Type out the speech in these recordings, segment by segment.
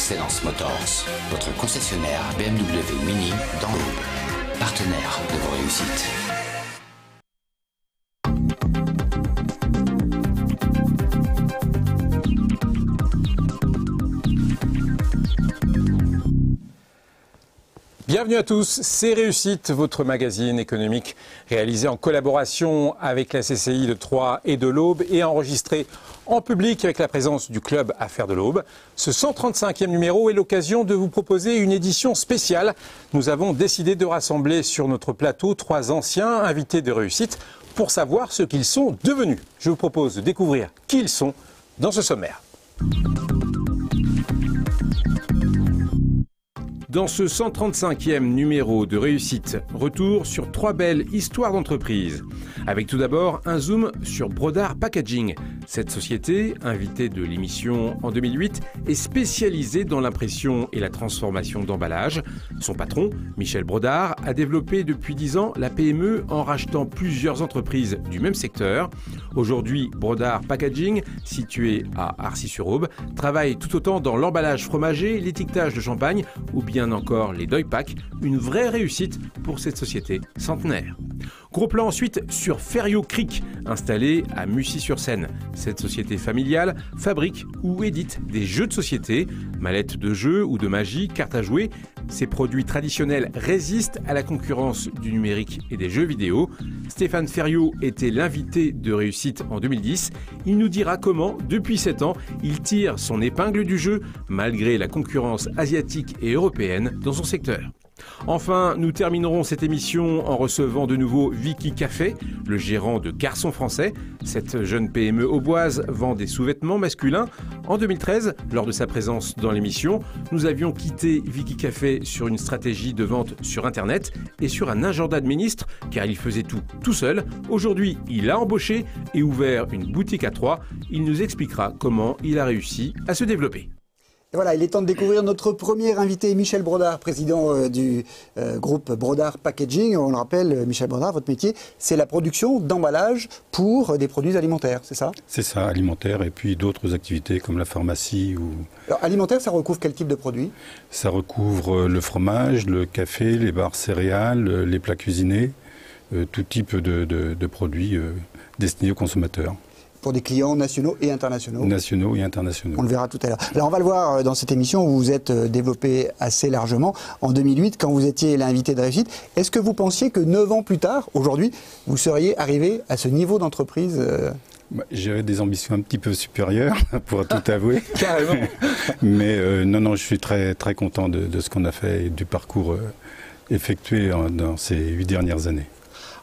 Excellence Motors, votre concessionnaire BMW Mini dans l'Aube, partenaire de vos réussites. Bienvenue à tous, c'est Réussite, votre magazine économique réalisé en collaboration avec la CCI de Troyes et de l'Aube et enregistré en public avec la présence du club Affaires de l'Aube. Ce 135e numéro est l'occasion de vous proposer une édition spéciale. Nous avons décidé de rassembler sur notre plateau 3 anciens invités de Réussite pour savoir ce qu'ils sont devenus. Je vous propose de découvrir qui ils sont dans ce sommaire. Dans ce 135e numéro de Réussite, retour sur 3 belles histoires d'entreprise. Avec tout d'abord un zoom sur Brodart Packaging. Cette société, invitée de l'émission en 2008, est spécialisée dans l'impression et la transformation d'emballages. Son patron, Michel Brodart, a développé depuis 10 ans la PME en rachetant plusieurs entreprises du même secteur. Aujourd'hui, Brodart Packaging, situé à Arcis-sur-Aube, travaille tout autant dans l'emballage fromager, l'étiquetage de champagne ou bien encore les Doypack, une vraie réussite pour cette société centenaire. Gros plan ensuite sur Ferio Creek, installé à Mussy-sur-Seine. Cette société familiale fabrique ou édite des jeux de société, mallettes de jeux ou de magie, cartes à jouer. Ces produits traditionnels résistent à la concurrence du numérique et des jeux vidéo. Stéphane Ferio était l'invité de Réussite en 2010. Il nous dira comment, depuis 7 ans, il tire son épingle du jeu malgré la concurrence asiatique et européenne dans son secteur. Enfin, nous terminerons cette émission en recevant de nouveau Vicky Café, le gérant de Garçon Français. Cette jeune PME auboise vend des sous-vêtements masculins. En 2013, lors de sa présence dans l'émission, nous avions quitté Vicky Café sur une stratégie de vente sur Internet et sur un agenda de ministre, car il faisait tout seul. Aujourd'hui, il a embauché et ouvert une boutique à Troyes. Il nous expliquera comment il a réussi à se développer. Et voilà, il est temps de découvrir notre premier invité, Michel Brodart, président du groupe Brodart Packaging. On le rappelle, Michel Brodart, votre métier, c'est la production d'emballages pour des produits alimentaires, c'est ça? C'est ça, alimentaire et puis d'autres activités comme la pharmacie. Alors, alimentaire, ça recouvre quel type de produits? Ça recouvre le fromage, le café, les barres céréales, les plats cuisinés, tout type de produits destinés aux consommateurs. Pour des clients nationaux et internationaux. Nationaux et internationaux. On le verra tout à l'heure. Alors on va le voir dans cette émission où vous vous êtes développé assez largement. En 2008, quand vous étiez l'invité de Réussite, est-ce que vous pensiez que 9 ans plus tard, aujourd'hui, vous seriez arrivé à ce niveau d'entreprise J'avais des ambitions un petit peu supérieures, pour tout avouer. Carrément. Mais non, je suis très, très content de ce qu'on a fait et du parcours effectué dans ces 8 dernières années.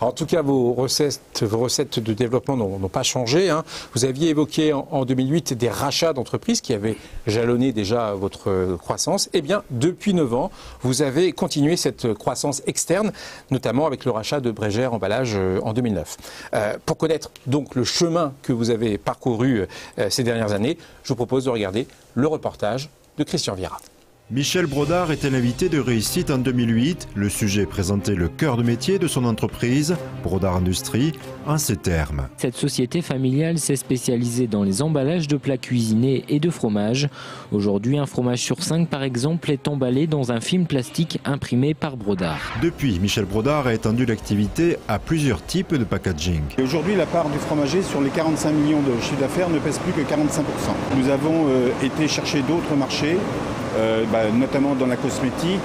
En tout cas, vos recettes de développement n'ont pas changé. Vous aviez évoqué en 2008 des rachats d'entreprises qui avaient jalonné déjà votre croissance. Eh bien, depuis 9 ans, vous avez continué cette croissance externe, notamment avec le rachat de Brégère Emballage en 2009. Pour connaître donc le chemin que vous avez parcouru ces dernières années, je vous propose de regarder le reportage de Christian Vira. Michel Brodart était l'invité de Réussite en 2008. Le sujet présentait le cœur de métier de son entreprise, Brodart Industrie, en ces termes. Cette société familiale s'est spécialisée dans les emballages de plats cuisinés et de fromage. Aujourd'hui, un fromage sur 5 par exemple est emballé dans un film plastique imprimé par Brodart. Depuis, Michel Brodart a étendu l'activité à plusieurs types de packaging. Aujourd'hui, la part du fromager sur les 45 millions de chiffre d'affaires ne pèse plus que 45%. Nous avons été chercher d'autres marchés. Notamment dans la cosmétique,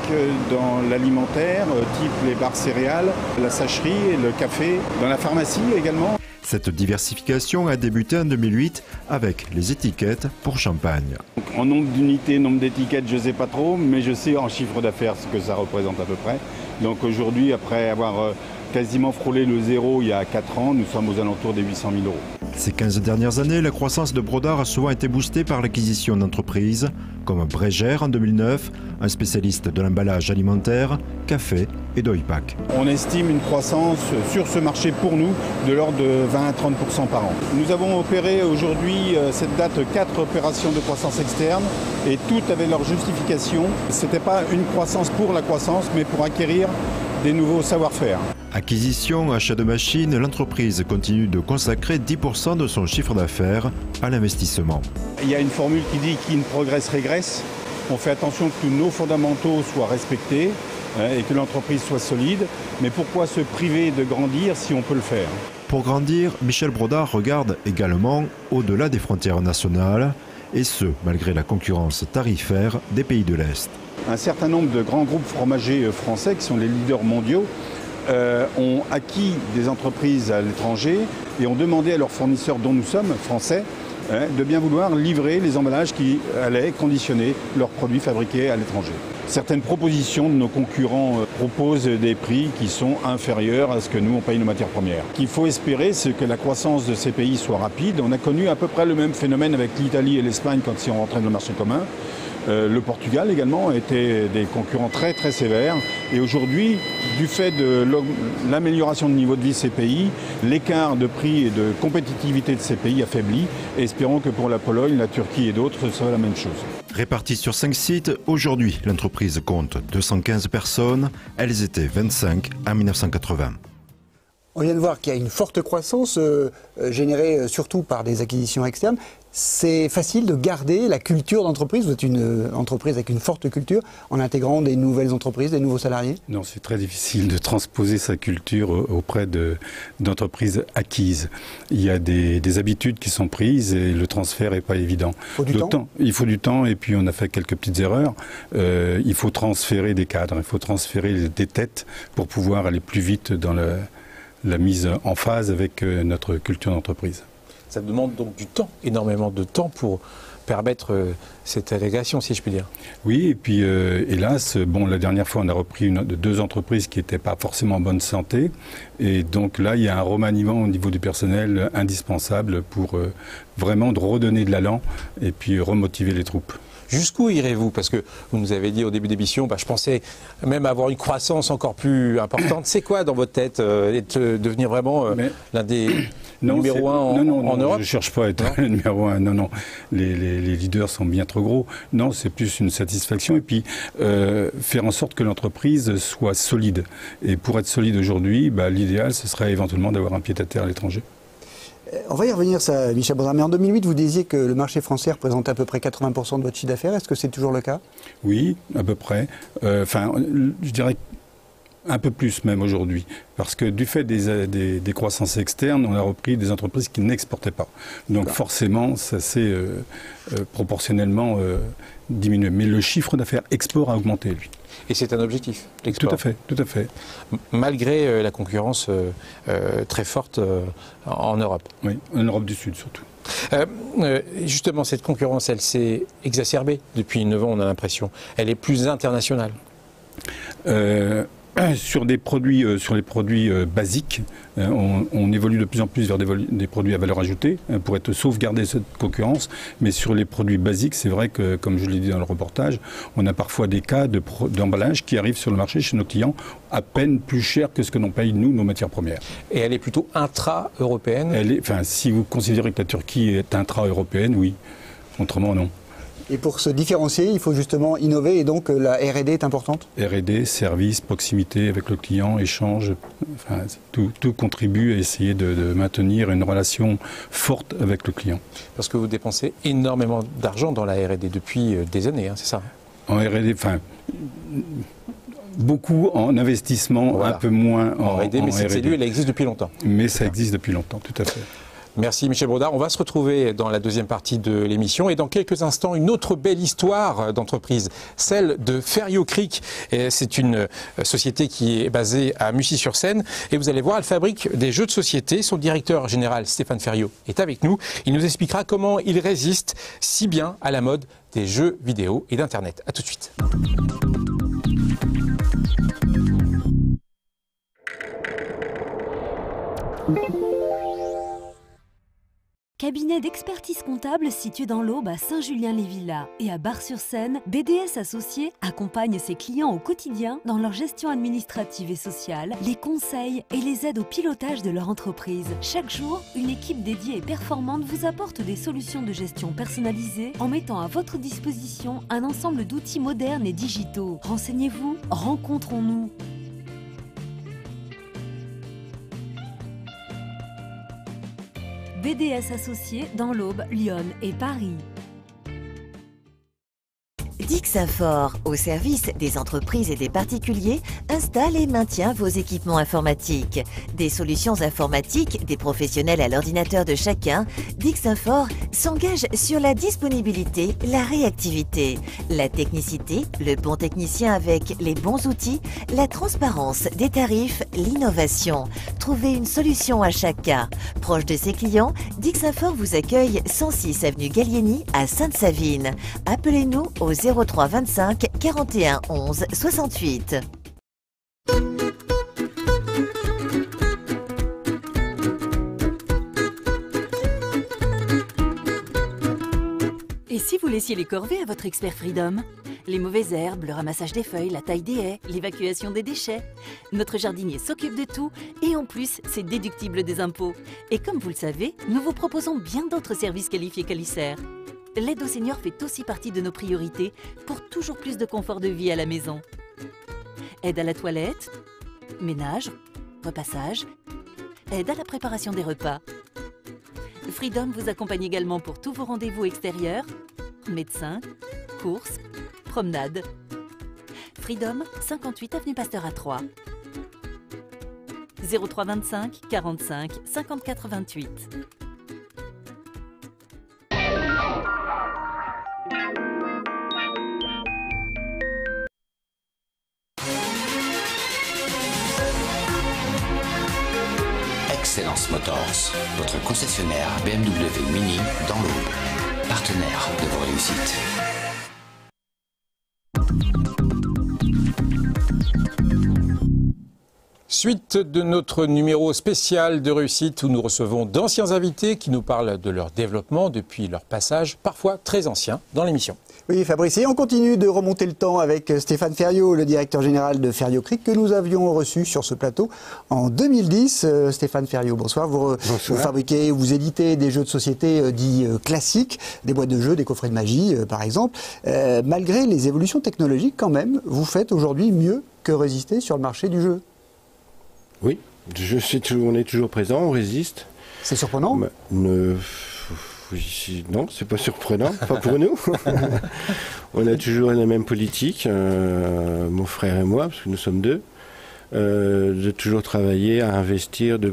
dans l'alimentaire, type les barres céréales, la sacherie, le café, dans la pharmacie également. Cette diversification a débuté en 2008 avec les étiquettes pour champagne. Donc, en nombre d'unités, nombre d'étiquettes, je ne sais pas trop, mais je sais en chiffre d'affaires ce que ça représente à peu près. Donc aujourd'hui, après avoir quasiment frôlé le zéro il y a 4 ans, nous sommes aux alentours des 800 000 euros. Ces 15 dernières années, la croissance de Brodart a souvent été boostée par l'acquisition d'entreprises comme Brégère en 2009, un spécialiste de l'emballage alimentaire, café et Doypack. On estime une croissance sur ce marché pour nous de l'ordre de 20 à 30% par an. Nous avons opéré aujourd'hui, cette date, 4 opérations de croissance externe et toutes avaient leur justification. Ce n'était pas une croissance pour la croissance, mais pour acquérir des nouveaux savoir-faire. Acquisition, achat de machines, l'entreprise continue de consacrer 10% de son chiffre d'affaires à l'investissement. Il y a une formule qui dit qui ne progresse régresse. On fait attention que tous nos fondamentaux soient respectés et que l'entreprise soit solide. Mais pourquoi se priver de grandir si on peut le faire ? Pour grandir, Michel Brodard regarde également au-delà des frontières nationales, et ce, malgré la concurrence tarifaire des pays de l'Est. Un certain nombre de grands groupes fromagers français, qui sont les leaders mondiaux, ont acquis des entreprises à l'étranger et ont demandé à leurs fournisseurs, dont nous sommes, français, de bien vouloir livrer les emballages qui allaient conditionner leurs produits fabriqués à l'étranger. Certaines propositions de nos concurrents proposent des prix qui sont inférieurs à ce que nous, on paye nos matières premières. Ce qu'il faut espérer, c'est que la croissance de ces pays soit rapide. On a connu à peu près le même phénomène avec l'Italie et l'Espagne quand ils sont rentrés dans le marché commun. Le Portugal également était des concurrents très très sévères. Et aujourd'hui, du fait de l'amélioration du niveau de vie de ces pays, l'écart de prix et de compétitivité de ces pays affaiblit. Et espérons que pour la Pologne, la Turquie et d'autres, ce sera la même chose. Réparties sur 5 sites, aujourd'hui, l'entreprise compte 215 personnes. Elles étaient 25 en 1980. On vient de voir qu'il y a une forte croissance générée surtout par des acquisitions externes. C'est facile de garder la culture d'entreprise. Vous êtes une entreprise avec une forte culture en intégrant des nouvelles entreprises, des nouveaux salariés? Non, c'est très difficile de transposer sa culture auprès d'entreprises acquises. Il y a des habitudes qui sont prises et le transfert n'est pas évident. Il faut du temps. Il faut du temps et puis on a fait quelques petites erreurs. Il faut transférer des cadres, il faut transférer des têtes pour pouvoir aller plus vite dans la mise en phase avec notre culture d'entreprise. Ça demande donc du temps, énormément de temps pour permettre cette allégation, si je puis dire. Oui, et puis hélas, la dernière fois on a repris deux entreprises qui n'étaient pas forcément en bonne santé, et donc là il y a un remaniement au niveau du personnel indispensable pour vraiment redonner de l'allant et puis remotiver les troupes. Jusqu'où irez-vous? Parce que vous nous avez dit au début d'émission, je pensais même avoir une croissance encore plus importante. C'est quoi dans votre tête devenir vraiment l'un des numéro 1 en Europe? Je ne cherche pas à être le numéro 1. Non. Les leaders sont bien trop gros. Non, c'est plus une satisfaction. Et puis, faire en sorte que l'entreprise soit solide. Et pour être solide aujourd'hui, l'idéal, ce serait éventuellement d'avoir un pied-à-terre à l'étranger. On va y revenir, ça, Michel Brodard. Mais en 2008, vous disiez que le marché français représentait à peu près 80% de votre chiffre d'affaires. Est-ce que c'est toujours le cas? Oui, à peu près. Je dirais un peu plus même aujourd'hui. Parce que du fait des croissances externes, on a repris des entreprises qui n'exportaient pas. Donc forcément, ça s'est proportionnellement diminué. Mais le chiffre d'affaires export a augmenté, lui. Et c'est un objectif, l'export. Tout à fait. Malgré la concurrence très forte en Europe. Oui, en Europe du Sud surtout. Justement, cette concurrence, elle s'est exacerbée depuis 9 ans, on a l'impression. Elle est plus internationale. Sur les produits basiques, on évolue de plus en plus vers des produits à valeur ajoutée pour être sauvegarder cette concurrence. Mais sur les produits basiques, c'est vrai que, comme je l'ai dit dans le reportage, on a parfois des cas d'emballage qui arrivent sur le marché chez nos clients à peine plus cher que ce que l'on paye, nous, nos matières premières. Et elle est plutôt intra-européenne? Si vous considérez que la Turquie est intra-européenne, oui. Autrement, non. Et pour se différencier, il faut justement innover et donc la R&D est importante? R&D, service, proximité avec le client, échange, tout contribue à essayer de maintenir une relation forte avec le client. Parce que vous dépensez énormément d'argent dans la R&D depuis des années, c'est ça? En R&D, beaucoup en investissement, voilà. Un peu moins en R&D. Mais cette cellule, elle existe depuis longtemps. Mais ça existe depuis longtemps, tout à fait. Merci Michel Brodard. On va se retrouver dans la deuxième partie de l'émission et dans quelques instants, une autre belle histoire d'entreprise, celle de Ferio Creek. C'est une société qui est basée à Mussy-sur-Seine et vous allez voir, elle fabrique des jeux de société. Son directeur général, Stéphane Ferio, est avec nous. Il nous expliquera comment il résiste si bien à la mode des jeux vidéo et d'Internet. A tout de suite. Cabinet d'expertise comptable situé dans l'Aube à Saint-Julien-les-Villas et à Bar-sur-Seine, BDS Associés accompagne ses clients au quotidien dans leur gestion administrative et sociale, les conseils et les aides au pilotage de leur entreprise. Chaque jour, une équipe dédiée et performante vous apporte des solutions de gestion personnalisées en mettant à votre disposition un ensemble d'outils modernes et digitaux. Renseignez-vous, rencontrons-nous. BDS Associés dans l'Aube, Lyon et Paris. Dixinfor, au service des entreprises et des particuliers, installe et maintient vos équipements informatiques. Des solutions informatiques, des professionnels à l'ordinateur de chacun, Dixinfor s'engage sur la disponibilité, la réactivité, la technicité, le bon technicien avec les bons outils, la transparence des tarifs, l'innovation. Trouvez une solution à chacun. Proche de ses clients, Dixinfor vous accueille 106 avenue Gallieni à Sainte-Savine. Appelez-nous au 03 25 41 11 68. Et si vous laissiez les corvées à votre expert Freedom? Les mauvaises herbes, le ramassage des feuilles, la taille des haies, l'évacuation des déchets. Notre jardinier s'occupe de tout et en plus, c'est déductible des impôts. Et comme vous le savez, nous vous proposons bien d'autres services qualifiés qu'Alicer. L'aide aux seniors fait aussi partie de nos priorités pour toujours plus de confort de vie à la maison. Aide à la toilette, ménage, repassage, aide à la préparation des repas. Freedom vous accompagne également pour tous vos rendez-vous extérieurs, médecin, courses, promenade. Freedom, 58 avenue Pasteur à Troyes. 03 25 45 54 28. Excellence Motors, votre concessionnaire BMW Mini dans l'Aube, partenaire de vos réussites. Suite de notre numéro spécial de réussite où nous recevons d'anciens invités qui nous parlent de leur développement depuis leur passage, parfois très ancien, dans l'émission. Oui, Fabrice, et on continue de remonter le temps avec Stéphane Ferriot, le directeur général de Ferriot Cric, que nous avions reçu sur ce plateau en 2010. Stéphane Ferriot, bonsoir. Vous fabriquez, vous éditez des jeux de société dits classiques, des boîtes de jeux, des coffrets de magie, par exemple. Malgré les évolutions technologiques, quand même, vous faites aujourd'hui mieux que résister sur le marché du jeu. Oui, on est toujours présent, on résiste. C'est surprenant ? Non, c'est pas surprenant, pas pour nous. On a toujours la même politique, mon frère et moi, parce que nous sommes deux, de toujours travailler à investir de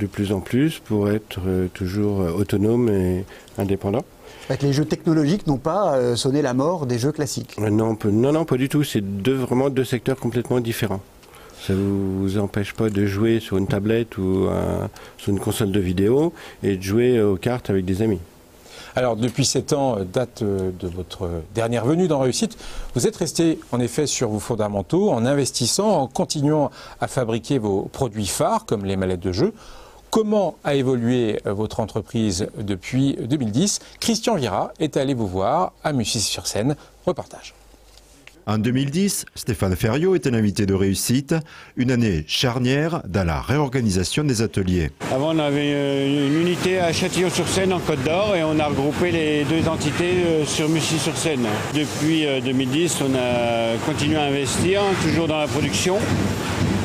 plus en plus pour être toujours autonome et indépendant. Les jeux technologiques n'ont pas sonné la mort des jeux classiques. Non, pas du tout. C'est vraiment deux secteurs complètement différents. Ça ne vous empêche pas de jouer sur une tablette ou sur une console de vidéo et de jouer aux cartes avec des amis. Alors, depuis 7 ans, date de votre dernière venue dans Réussite, vous êtes resté en effet sur vos fondamentaux en investissant, en continuant à fabriquer vos produits phares comme les mallettes de jeu. Comment a évolué votre entreprise depuis 2010 ? Christian Vira est allé vous voir à Mussy-sur-Seine. Reportage. En 2010, Stéphane Ferriot est un invité de Réussite, une année charnière dans la réorganisation des ateliers. Avant, on avait une unité à Châtillon-sur-Seine en Côte d'Or et on a regroupé les deux entités sur Mussy-sur-Seine. Depuis 2010, on a continué à investir, toujours dans la production,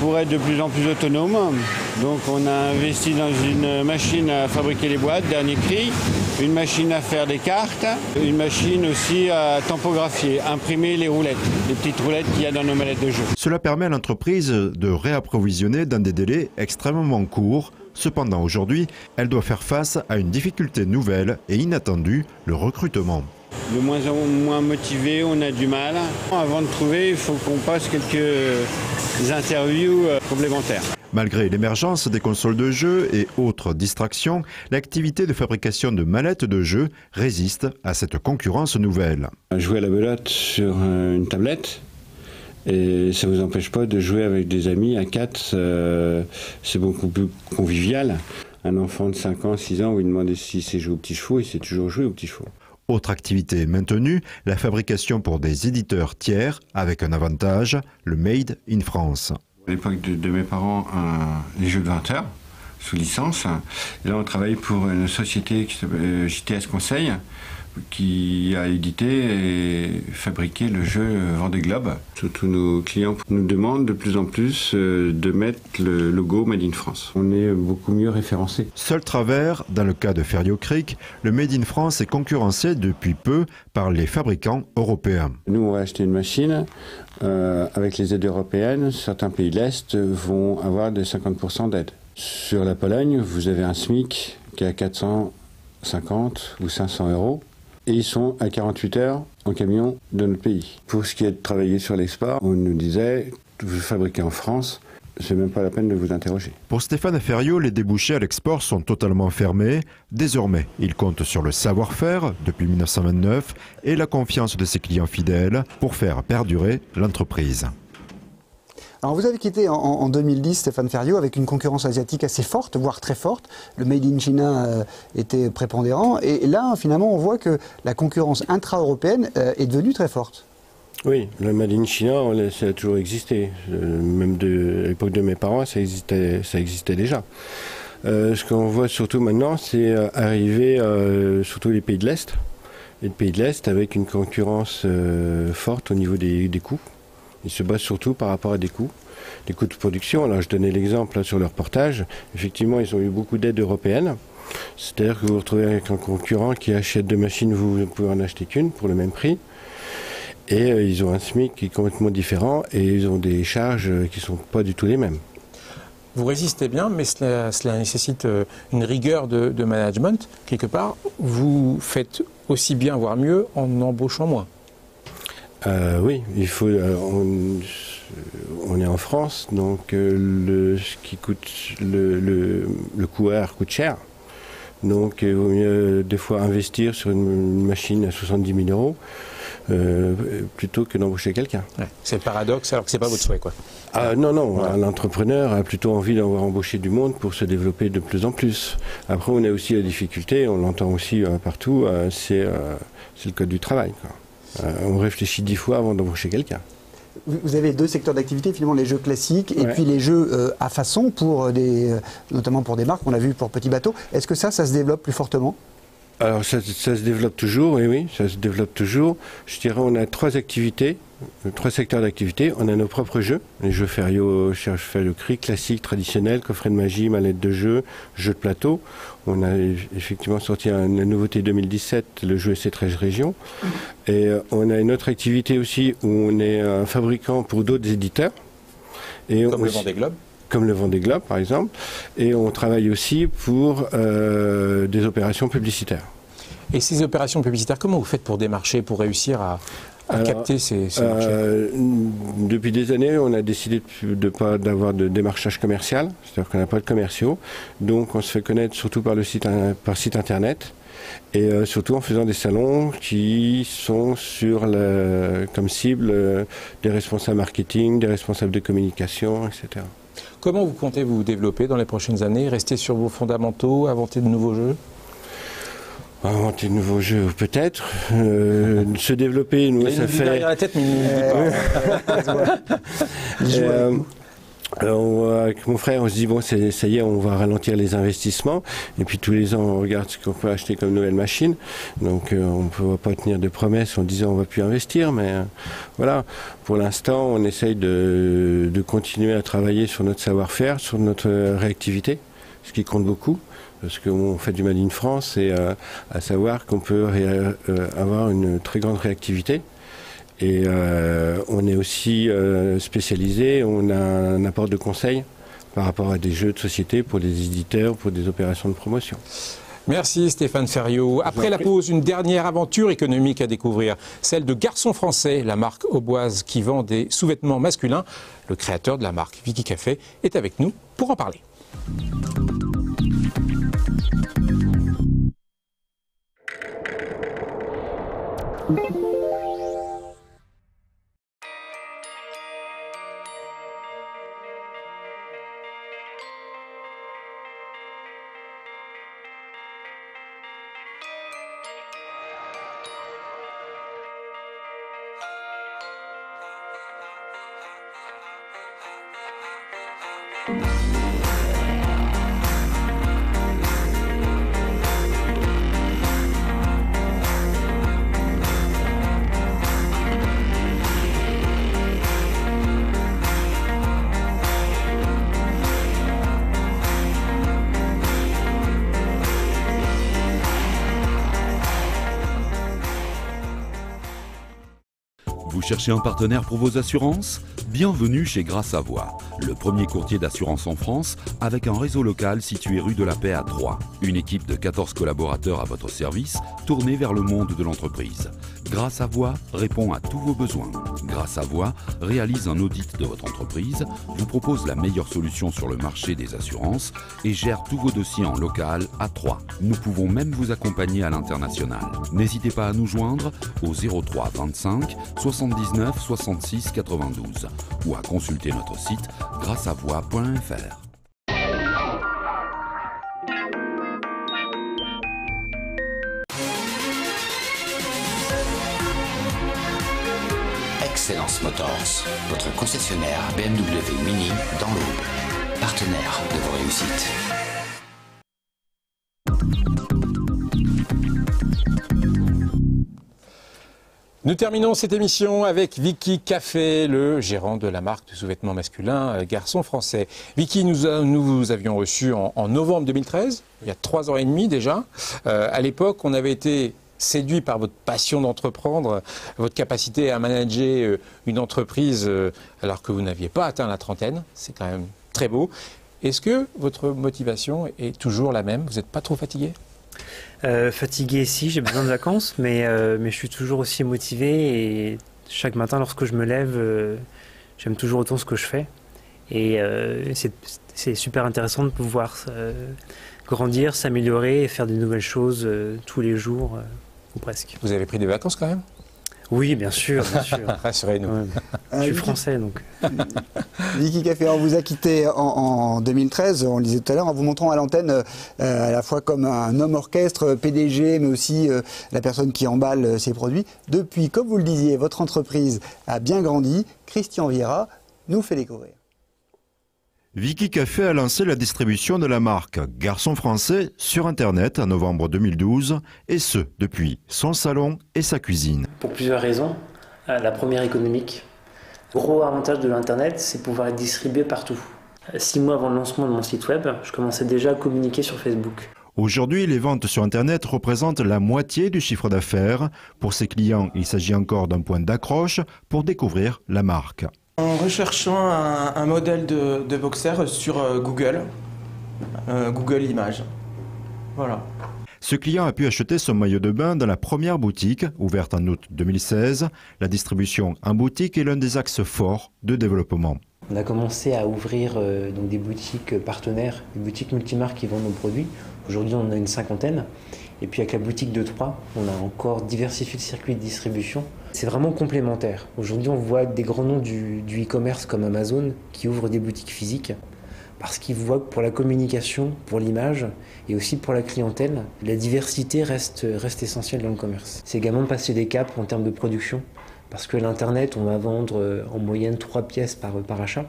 pour être de plus en plus autonome. Donc on a investi dans une machine à fabriquer les boîtes, dernier cri, une machine à faire des cartes, une machine aussi à tampographier, imprimer les roulettes, les petites roulettes qu'il y a dans nos mallettes de jeu. Cela permet à l'entreprise de réapprovisionner dans des délais extrêmement courts. Cependant, aujourd'hui, elle doit faire face à une difficulté nouvelle et inattendue, le recrutement. De moins en moins motivé, on a du mal. Avant de trouver, il faut qu'on passe quelques interviews complémentaires. Malgré l'émergence des consoles de jeux et autres distractions, l'activité de fabrication de mallettes de jeux résiste à cette concurrence nouvelle. Jouer à la belote sur une tablette, et ça ne vous empêche pas de jouer avec des amis à 4, c'est beaucoup plus convivial. Un enfant de 5 ans, 6 ans, vous lui demandez s'il sait jouer aux petits chevaux, il sait toujours jouer aux petits chevaux. Autre activité maintenue, la fabrication pour des éditeurs tiers avec un avantage, le Made in France. À l'époque de mes parents, les jeux de 20 heures, sous licence. Et là, on travaille pour une société qui s'appelle JTS Conseil, qui a édité et fabriqué le jeu Vendée Globe. Tous nos clients nous demandent de plus en plus de mettre le logo Made in France. On est beaucoup mieux référencé. Seul travers, dans le cas de Ferio Creek, le Made in France est concurrencé depuis peu par les fabricants européens. Nous, on va acheter une machine. Avec les aides européennes, certains pays de l'Est vont avoir des 50% d'aide. Sur la Pologne, vous avez un SMIC qui est à 450 ou 500 euros. Et ils sont à 48 heures en camion de notre pays. Pour ce qui est de travailler sur l'export, on nous disait, vous fabriquez en France, c'est même pas la peine de vous interroger. Pour Stéphane Ferriot, les débouchés à l'export sont totalement fermés. Désormais, il compte sur le savoir-faire depuis 1929 et la confiance de ses clients fidèles pour faire perdurer l'entreprise. Alors vous avez quitté en 2010, Stéphane Ferriot, avec une concurrence asiatique assez forte, voire très forte. Le Made in China était prépondérant. Et là, finalement, on voit que la concurrence intra-européenne est devenue très forte. Oui, le Made in China, ça a toujours existé. Même à l'époque de mes parents, ça existait déjà. Ce qu'on voit surtout maintenant, c'est arriver surtout les pays de l'Est. Et les pays de l'Est avec une concurrence forte au niveau des coûts. Ils se basent surtout par rapport à des coûts de production. Alors je donnais l'exemple sur le reportage. Effectivement, ils ont eu beaucoup d'aides européennes. C'est-à-dire que vous vous retrouvez avec un concurrent qui achète deux machines, vous ne pouvez en acheter qu'une pour le même prix. Et ils ont un SMIC qui est complètement différent et ils ont des charges qui ne sont pas du tout les mêmes. Vous résistez bien, mais cela nécessite une rigueur de management. Quelque part, vous faites aussi bien, voire mieux, en embauchant moins. Oui, il faut. On est en France, donc le coût coûte cher. Donc il vaut mieux des fois investir sur une machine à 70 000 euros plutôt que d'embaucher quelqu'un. Ouais, c'est le paradoxe, alors que c'est pas votre souhait, quoi. Non, voilà. L'entrepreneur a plutôt envie d'avoir embauché du monde pour se développer de plus en plus. Après, on a aussi la difficulté, on l'entend aussi partout, c'est le code du travail, quoi. On réfléchit 10 fois avant d'embaucher quelqu'un. Vous avez deux secteurs d'activité, finalement les jeux classiques et puis les jeux à façon, notamment pour des marques, on l'a vu pour Petit Bateau. Est-ce que ça se développe plus fortement ? Alors ça se développe toujours, oui, ça se développe toujours. Je dirais on a trois secteurs d'activité. On a nos propres jeux, les jeux Ferio Creek, classiques, traditionnels, coffret de magie, mallette de jeu, jeux de plateau. On a effectivement sorti la nouveauté 2017, le jeu C13 Région. Et on a une autre activité aussi où on est un fabricant pour d'autres éditeurs. Et comme le Vendée Globe. Comme le Vendée Globe, par exemple. Et on travaille aussi pour des opérations publicitaires. Et ces opérations publicitaires, comment vous faites pour démarcher, pour réussir à capter ces marchés ? Depuis des années, on a décidé de ne pas avoir de démarchage commercial, c'est-à-dire qu'on n'a pas de commerciaux. Donc on se fait connaître surtout par site internet. Et surtout en faisant des salons qui sont comme cible des responsables marketing, des responsables de communication, etc. Comment vous comptez vous développer dans les prochaines années? Rester sur vos fondamentaux, inventer de nouveaux jeux? Inventer de nouveaux jeux, peut-être. Se développer, nous, ça fait... derrière la tête, mais avec mon frère, on se dit, bon, ça y est, on va ralentir les investissements. Et puis tous les ans, on regarde ce qu'on peut acheter comme nouvelle machine. Donc on ne peut pas tenir de promesses en disant on ne va plus investir. Mais voilà, pour l'instant, on essaye de continuer à travailler sur notre savoir-faire, sur notre réactivité, ce qui compte beaucoup. Parce qu'on fait du Made in France et à savoir qu'on peut avoir une très grande réactivité. Et on est aussi spécialisé, on a un apport de conseil par rapport à des jeux de société pour des éditeurs, pour des opérations de promotion. Merci Stéphane Ferriot. Après la pause, une dernière aventure économique à découvrir, celle de Garçon Français, la marque auboise qui vend des sous-vêtements masculins. Le créateur de la marque, Vicky Café, est avec nous pour en parler. Vous cherchez un partenaire pour vos assurances? Bienvenue chez Gras Savoie, le premier courtier d'assurance en France avec un réseau local situé rue de la Paix à Troyes. Une équipe de 14 collaborateurs à votre service, tournée vers le monde de l'entreprise. Gras Savoie répond à tous vos besoins. Gras Savoie réalise un audit de votre entreprise, vous propose la meilleure solution sur le marché des assurances et gère tous vos dossiers en local à Troyes. Nous pouvons même vous accompagner à l'international. N'hésitez pas à nous joindre au 03 25 79 66 92 ou à consulter notre site grassavoie.fr. Excellence Motors, votre concessionnaire BMW Mini dans l'Aube, partenaire de vos réussites. Nous terminons cette émission avec Vicky Café, le gérant de la marque de sous-vêtements masculins Garçon Français. Vicky, nous vous avions reçu en novembre 2013, il y a 3 ans et demi déjà. À l'époque, on avait été séduit par votre passion d'entreprendre, votre capacité à manager une entreprise alors que vous n'aviez pas atteint la trentaine. C'est quand même très beau. Est-ce que votre motivation est toujours la même? Vous n'êtes pas trop fatigué? Fatigué, si, j'ai besoin de vacances, mais je suis toujours aussi motivé et chaque matin lorsque je me lève, j'aime toujours autant ce que je fais. Et c'est super intéressant de pouvoir grandir, s'améliorer et faire de nouvelles choses tous les jours, ou presque. Vous avez pris des vacances quand même? Oui, bien sûr, bien sûr. Rassurez-nous. Ouais. Je suis français, donc. Vicky Café, on vous a quitté en 2013, on le disait tout à l'heure, en vous montrant à l'antenne à la fois comme un homme orchestre, PDG, mais aussi la personne qui emballe ses produits. Depuis, comme vous le disiez, votre entreprise a bien grandi. Christian Vieira nous fait découvrir. Vicky Café a lancé la distribution de la marque Garçon Français sur Internet en novembre 2012, et ce, depuis son salon et sa cuisine. Pour plusieurs raisons. La première, économique. Gros avantage de l'Internet, c'est pouvoir être distribué partout. 6 mois avant le lancement de mon site web, je commençais déjà à communiquer sur Facebook. Aujourd'hui, les ventes sur Internet représentent la moitié du chiffre d'affaires. Pour ses clients, il s'agit encore d'un point d'accroche pour découvrir la marque. En recherchant un modèle de boxer sur Google, Google Images. Voilà. Ce client a pu acheter son maillot de bain dans la première boutique, ouverte en août 2016. La distribution en boutique est l'un des axes forts de développement. On a commencé à ouvrir donc des boutiques partenaires, des boutiques multimarques qui vendent nos produits. Aujourd'hui, on en a une 50aine. Et puis avec la boutique de Troyes, on a encore diversifié le circuit de distribution. C'est vraiment complémentaire. Aujourd'hui, on voit des grands noms du e-commerce comme Amazon qui ouvrent des boutiques physiques parce qu'ils voient que pour la communication, pour l'image et aussi pour la clientèle, la diversité reste essentielle dans le commerce. C'est également de passer des caps en termes de production parce que l'Internet, on va vendre en moyenne 3 pièces par achat.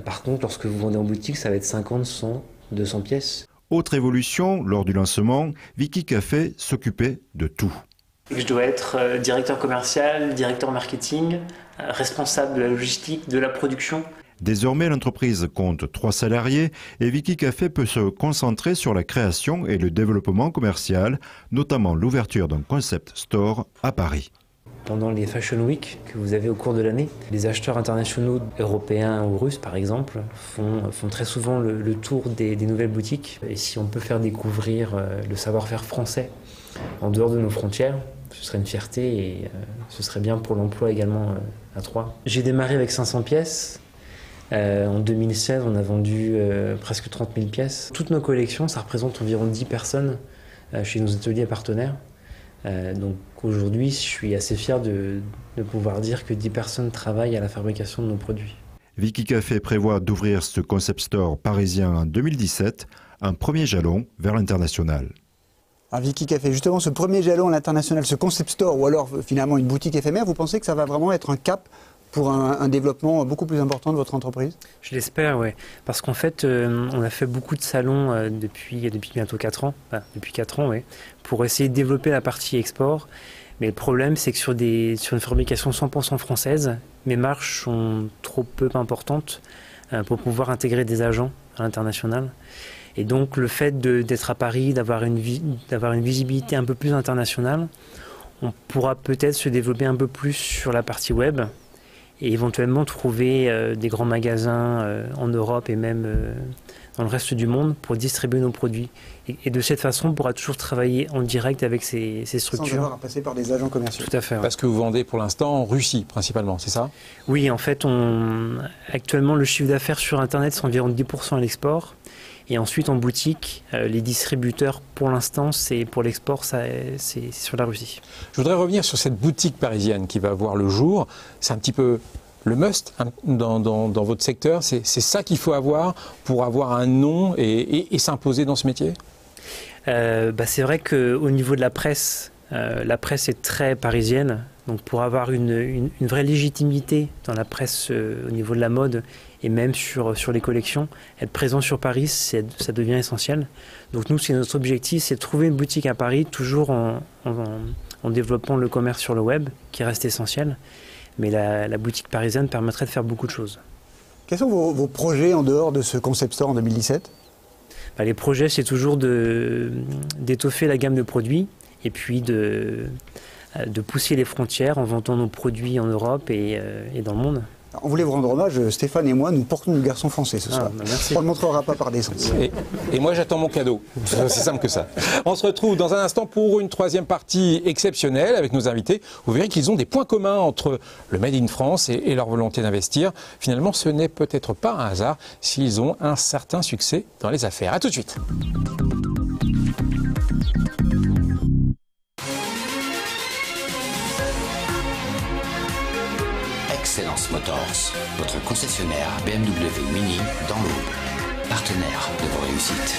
Par contre, lorsque vous vendez en boutique, ça va être 50, 100, 200 pièces. Autre évolution, lors du lancement, Vicky Café s'occupait de tout. Je dois être directeur commercial, directeur marketing, responsable de la logistique, de la production. Désormais, l'entreprise compte 3 salariés et Vicky Café peut se concentrer sur la création et le développement commercial, notamment l'ouverture d'un concept store à Paris. Pendant les Fashion Week que vous avez au cours de l'année, les acheteurs internationaux européens ou russes, par exemple, font très souvent le tour des nouvelles boutiques. Et si on peut faire découvrir le savoir-faire français en dehors de nos frontières, ce serait une fierté et ce serait bien pour l'emploi également à Troyes. J'ai démarré avec 500 pièces. En 2016, on a vendu presque 30 000 pièces. Toutes nos collections, ça représente environ 10 personnes chez nos ateliers partenaires. Donc aujourd'hui, je suis assez fier de pouvoir dire que 10 personnes travaillent à la fabrication de nos produits. Vicky Café prévoit d'ouvrir ce concept store parisien en 2017, un premier jalon vers l'international. Vicky Café, justement, ce premier jalon à l'international, ce concept store, ou alors finalement une boutique éphémère, vous pensez que ça va vraiment être un cap pour un développement beaucoup plus important de votre entreprise? Je l'espère, oui. Parce qu'en fait, on a fait beaucoup de salons depuis bientôt 4 ans, depuis 4 ans, oui, pour essayer de développer la partie export. Mais le problème, c'est que sur une fabrication 100% française, mes marges sont trop peu importantes pour pouvoir intégrer des agents à l'international. Et donc, le fait d'être à Paris, d'avoir une visibilité un peu plus internationale, On pourra peut-être se développer un peu plus sur la partie web et éventuellement trouver des grands magasins en Europe et même dans le reste du monde pour distribuer nos produits. Et de cette façon, on pourra toujours travailler en direct avec ces structures. Sans avoir à passer par des agents commerciaux. Tout à fait. Ouais. Parce que vous vendez pour l'instant en Russie principalement, c'est ça? Oui, en fait, actuellement, le chiffre d'affaires sur Internet, c'est environ 10% à l'export. Et ensuite, en boutique, les distributeurs, pour l'instant, pour l'export, c'est sur la Russie. Je voudrais revenir sur cette boutique parisienne qui va voir le jour. C'est un petit peu le must dans votre secteur. C'est ça qu'il faut avoir pour avoir un nom et s'imposer dans ce métier? C'est vrai qu'au niveau de la presse est très parisienne. Donc pour avoir une vraie légitimité dans la presse au niveau de la mode et même sur les collections, être présent sur Paris, ça devient essentiel. Donc nous, c'est notre objectif, c'est de trouver une boutique à Paris, toujours en développant le commerce sur le web, qui reste essentiel. Mais la boutique parisienne permettrait de faire beaucoup de choses. Quels sont vos projets en dehors de ce concept store en 2017 ? Les projets, c'est toujours d'étoffer la gamme de produits et puis de pousser les frontières en vendant nos produits en Europe et dans le monde. On voulait vous rendre hommage, Stéphane et moi, nous portons le garçon français ce soir. Merci. On ne le montrera pas par décence. Et moi j'attends mon cadeau, c'est aussi simple que ça. On se retrouve dans un instant pour une troisième partie exceptionnelle avec nos invités. Vous verrez qu'ils ont des points communs entre le Made in France et leur volonté d'investir. Finalement, ce n'est peut-être pas un hasard s'ils ont un certain succès dans les affaires. A tout de suite. Excellence Motors, votre concessionnaire BMW Mini dans l'Aube, partenaire de vos réussites.